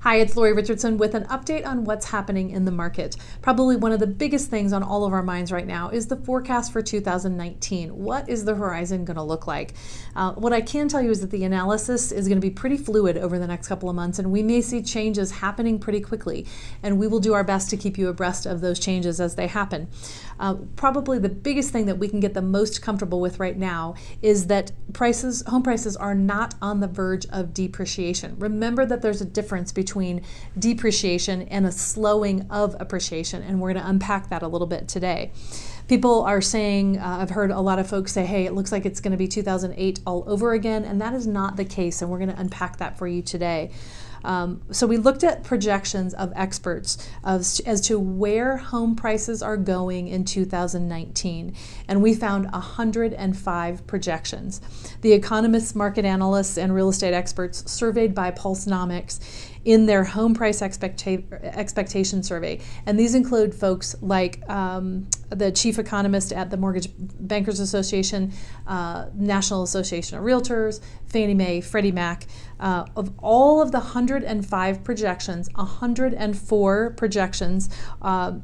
Hi, it's Lori Richardson with an update on what's happening in the market. Probably one of the biggest things on all of our minds right now is the forecast for 2019. What is the horizon going to look like? What I can tell you is that the analysis is going to be pretty fluid over the next couple of months, and we may see changes happening pretty quickly, and we will do our best to keep you abreast of those changes as they happen. Probably the biggest thing that we can get the most comfortable with right now is that home prices are not on the verge of depreciation. Remember that there's a difference between depreciation and a slowing of appreciation, and we're going to unpack that a little bit today. People are saying, I've heard a lot of folks say, hey, it looks like it's going to be 2008 all over again, and that is not the case, and we're going to unpack that for you today. So we looked at projections of experts as to where home prices are going in 2019, and we found 105 projections. The economists, market analysts, and real estate experts surveyed by Pulsenomics in their home price expectation survey, and these include folks like the chief economist at the Mortgage Bankers Association, National Association of Realtors, Fannie Mae, Freddie Mac. Of all of the 105 projections, 104 projections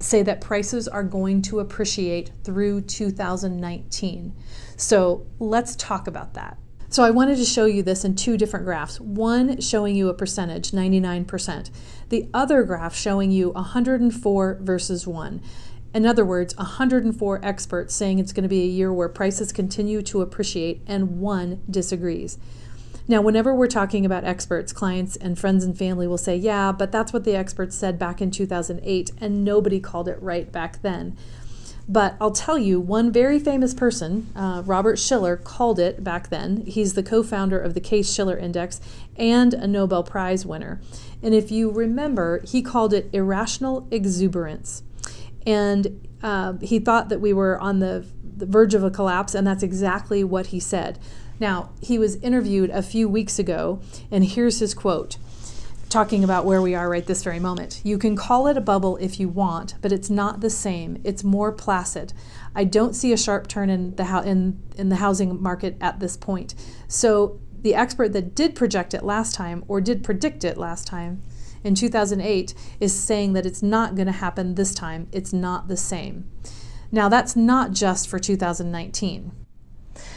say that prices are going to appreciate through 2019. So let's talk about that. So I wanted to show you this in two different graphs. One showing you a percentage, 99%. The other graph showing you 104 versus 1. In other words, 104 experts saying it's going to be a year where prices continue to appreciate and one disagrees. Now, whenever we're talking about experts, clients and friends and family will say, yeah, but that's what the experts said back in 2008 and nobody called it right back then. But I'll tell you, one very famous person, Robert Shiller, called it back then. He's the co-founder of the Case-Shiller Index and a Nobel Prize winner. And if you remember, he called it irrational exuberance. And he thought that we were on the verge of a collapse, and that's exactly what he said. Now, he was interviewed a few weeks ago, and here's his quote, talking about where we are right this very moment. "You can call it a bubble if you want, but it's not the same. It's more placid. I don't see a sharp turn in the housing market at this point." So the expert that did project it last time, or did predict it last time in 2008, is saying that it's not going to happen this time. It's not the same. Now, that's not just for 2019.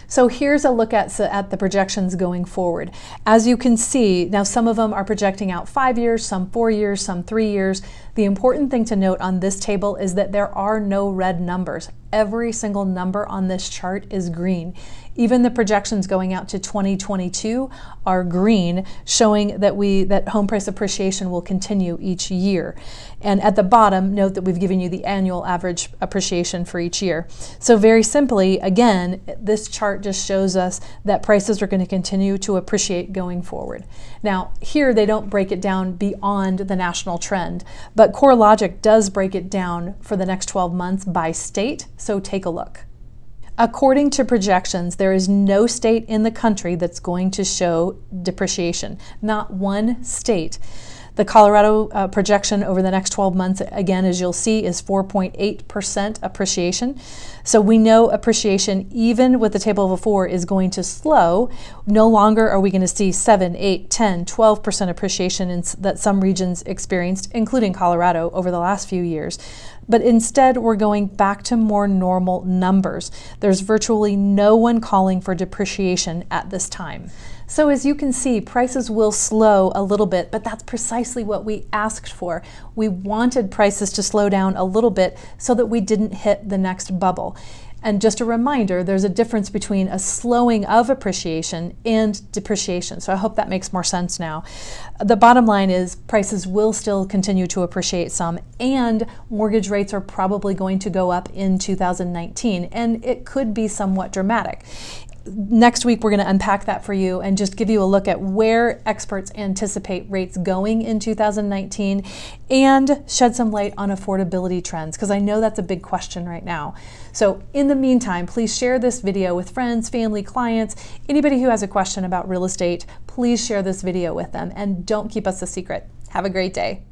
So here's a look at the projections going forward. As you can see, now some of them are projecting out 5 years, some 4 years, some 3 years. The important thing to note on this table is that there are no red numbers. Every single number on this chart is green. Even the projections going out to 2022 are green, showing that home price appreciation will continue each year. And at the bottom, note that we've given you the annual average appreciation for each year. So very simply, again, this chart just shows us that prices are going to continue to appreciate going forward. Now, here they don't break it down beyond the national trend, but CoreLogic does break it down for the next 12 months by state, so take a look. According to projections, there is no state in the country that's going to show depreciation. Not one state. The Colorado projection over the next 12 months, again, as you'll see, is 4.8% appreciation. So we know appreciation, even with the table of a 4, is going to slow. No longer are we going to see 7, 8, 10, 12% appreciation that some regions experienced, including Colorado, over the last few years. But instead, we're going back to more normal numbers. There's virtually no one calling for depreciation at this time. So as you can see, prices will slow a little bit, but that's precisely what we asked for. We wanted prices to slow down a little bit so that we didn't hit the next bubble. And just a reminder, there's a difference between a slowing of appreciation and depreciation. So I hope that makes more sense now. The bottom line is prices will still continue to appreciate some, and mortgage rates are probably going to go up in 2019, and it could be somewhat dramatic. Next week, we're going to unpack that for you and just give you a look at where experts anticipate rates going in 2019 and shed some light on affordability trends, because I know that's a big question right now. So in the meantime, please share this video with friends, family, clients, anybody who has a question about real estate. Please share this video with them and don't keep us a secret. Have a great day.